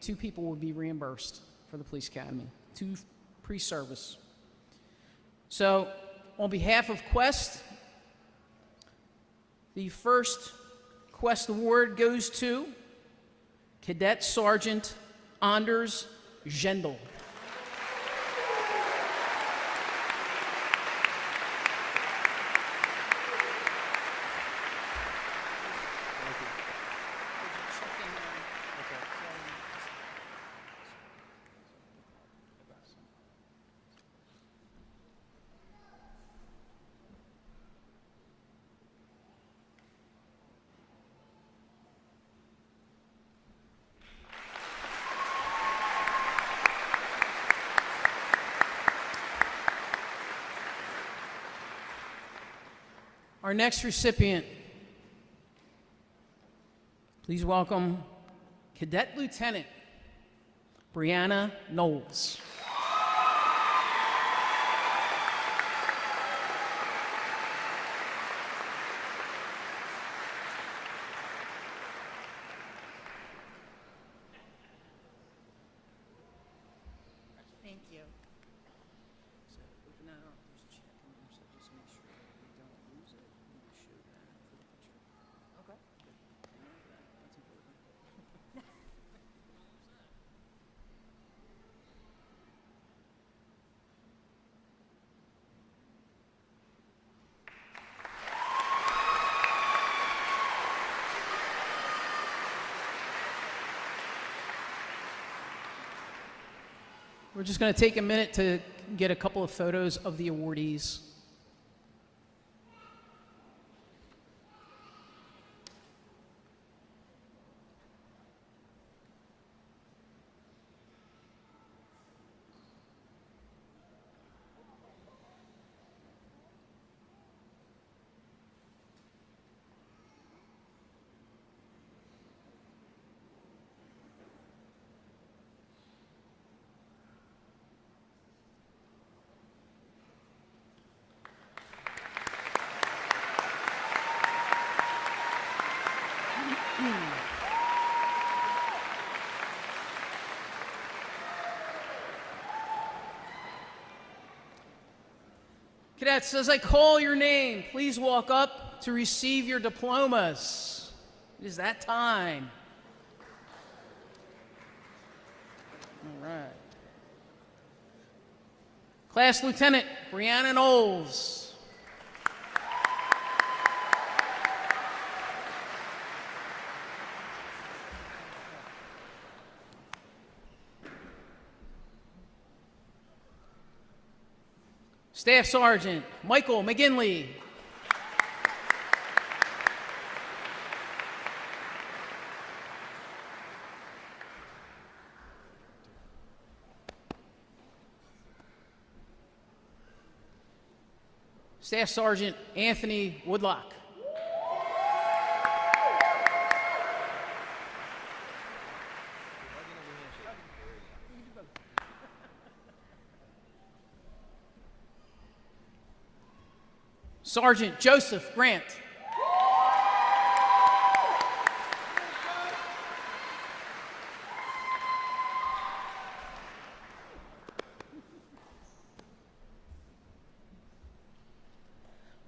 Two people will be reimbursed for the police academy, two pre-service. So, on behalf of Quest, the first Quest Award goes to Cadet Sergeant Anders Gendel. Our next recipient, please welcome Cadet Lieutenant Brianna Knowles. Thank you. We're just going to take a minute to get a couple of photos of the awardees. Cadets, as I call your name, please walk up to receive your diplomas. It is that time. All right. Class Lieutenant Brianna Knowles. Staff Sergeant Michael McGinley. Staff Sergeant Anthony Woodlock. Sergeant Joseph Grant.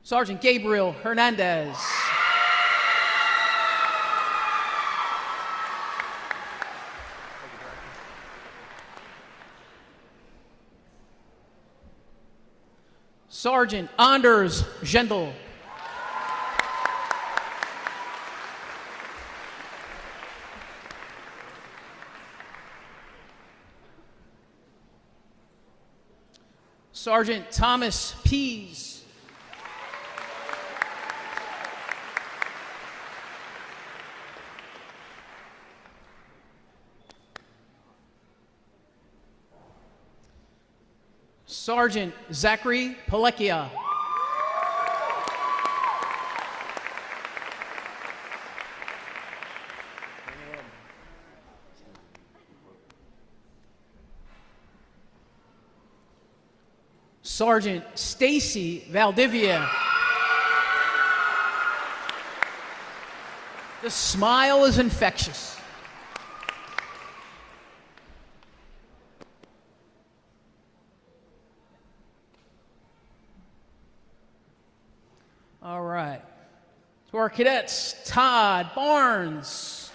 Sergeant Gabriel Hernandez. Sergeant Anders Gendel. Sergeant Thomas Pease. Sergeant Zachary Pellechia. Sergeant Stacy Valdivia. The smile is infectious. All right. To our cadets, Todd Barnes.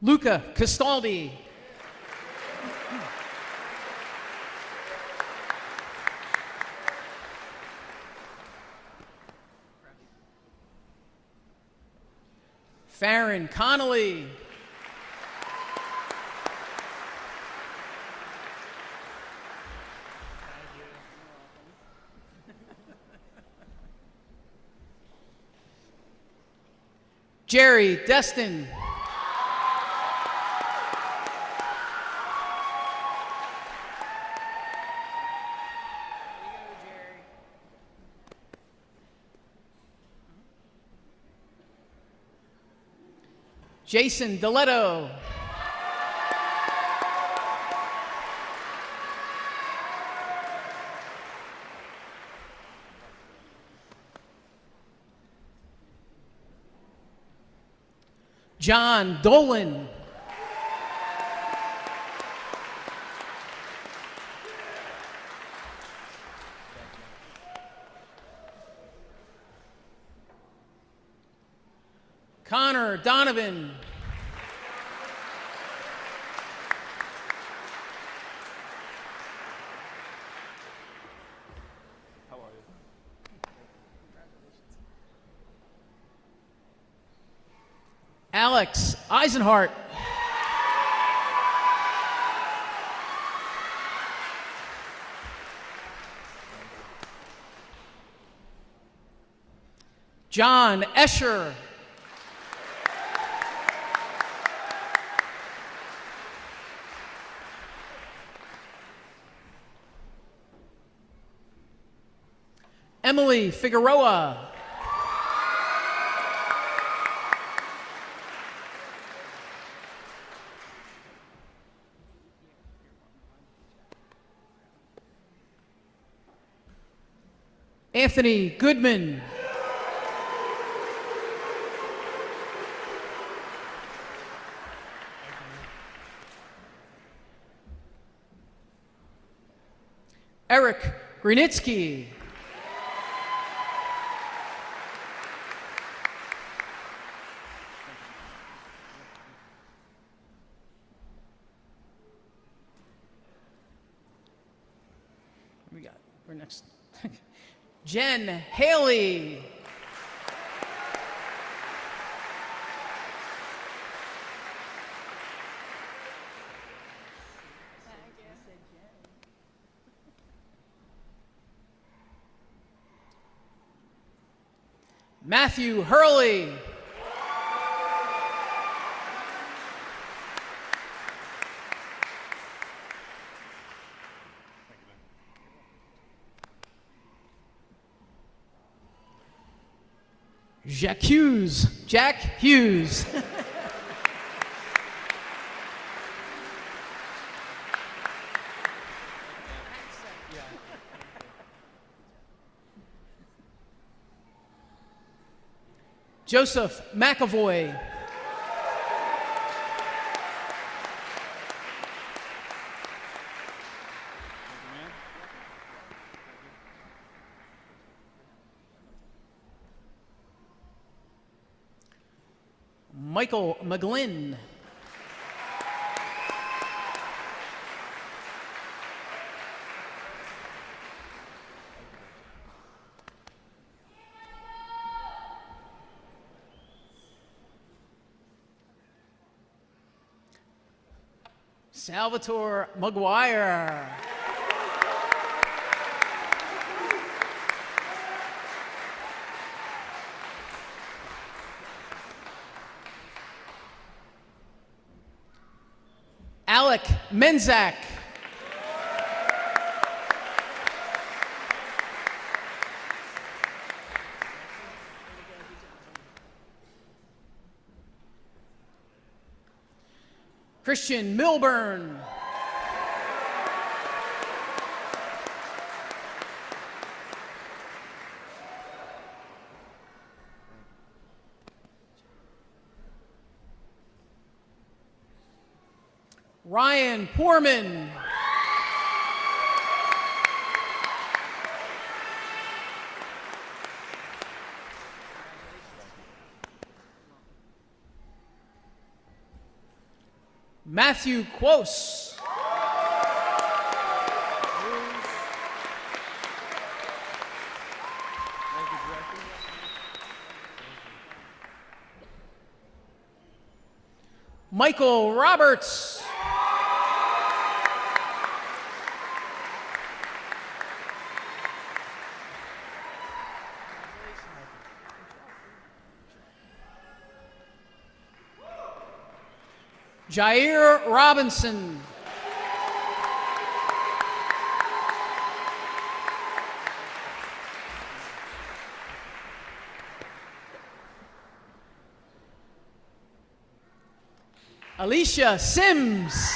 Luca Castaldi. Farron Connolly. Jerry Destin. Jason Deletto. John Dolan. Connor Donovan. How are you? Alex Eisenhart. John Escher. Emily Figueroa. Anthony Goodman. Eric Grenitsky. We're next. Jen Haley. Matthew Hurley. Jack Hughes. Joseph McAvoy. Michael McGlynn. Salvatore McGuire. Alec Menzak. Christian Milburn. Ryan Poorman. Matthew Quos. Michael Roberts. Jair Robinson. Alicia Sims.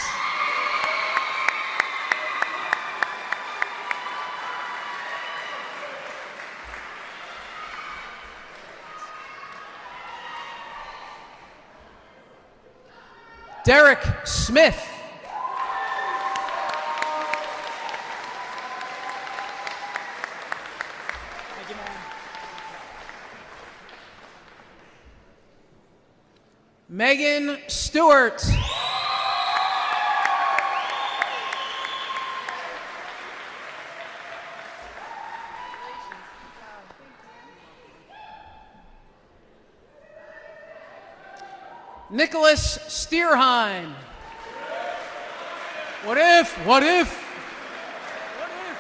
Derek Smith. Megan Stewart. Nicholas Stierheim. What if? What if? What if?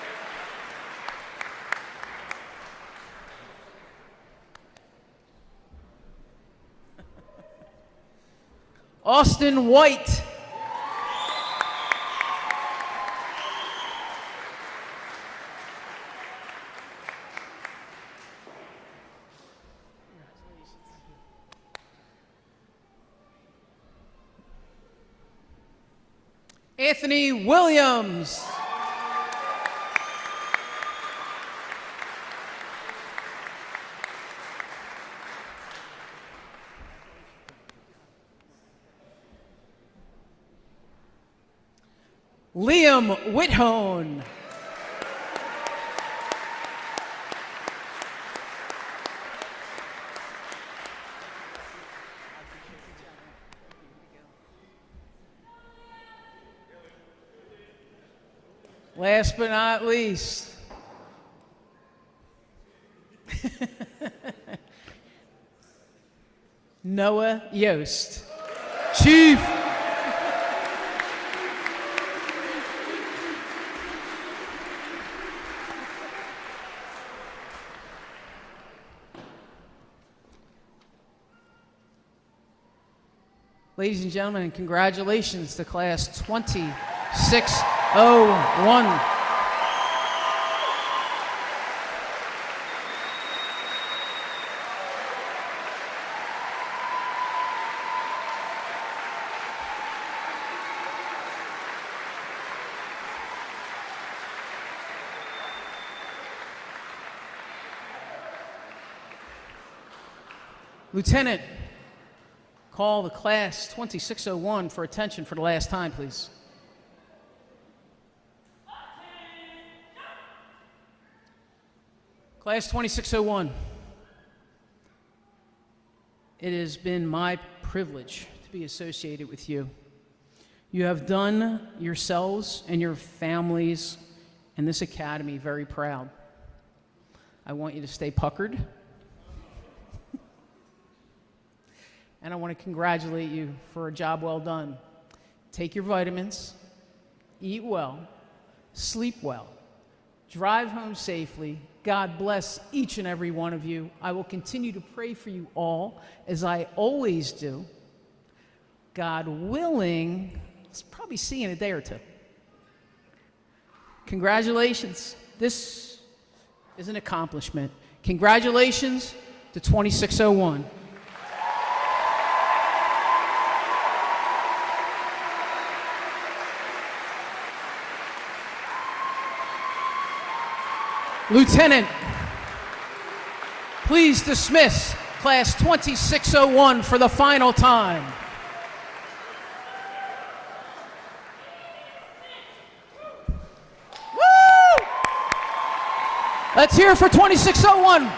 Austin White. Anthony Williams. Liam Whithone. Last but not least, Noah Yost. Chief. Ladies and gentlemen, congratulations to Class 2601. Lieutenant, call the Class 2601 for attention for the last time, please. Class 2601, it has been my privilege to be associated with you. You have done yourselves and your families and this academy very proud. I want you to stay puckered. And I want to congratulate you for a job well done. Take your vitamins, eat well, sleep well, drive home safely. God bless each and every one of you. I will continue to pray for you all, as I always do. God willing, probably see in a day or two. Congratulations. This is an accomplishment. Congratulations to 2601. Lieutenant, please dismiss Class 2601 for the final time. Woo! Let's hear it for 2601.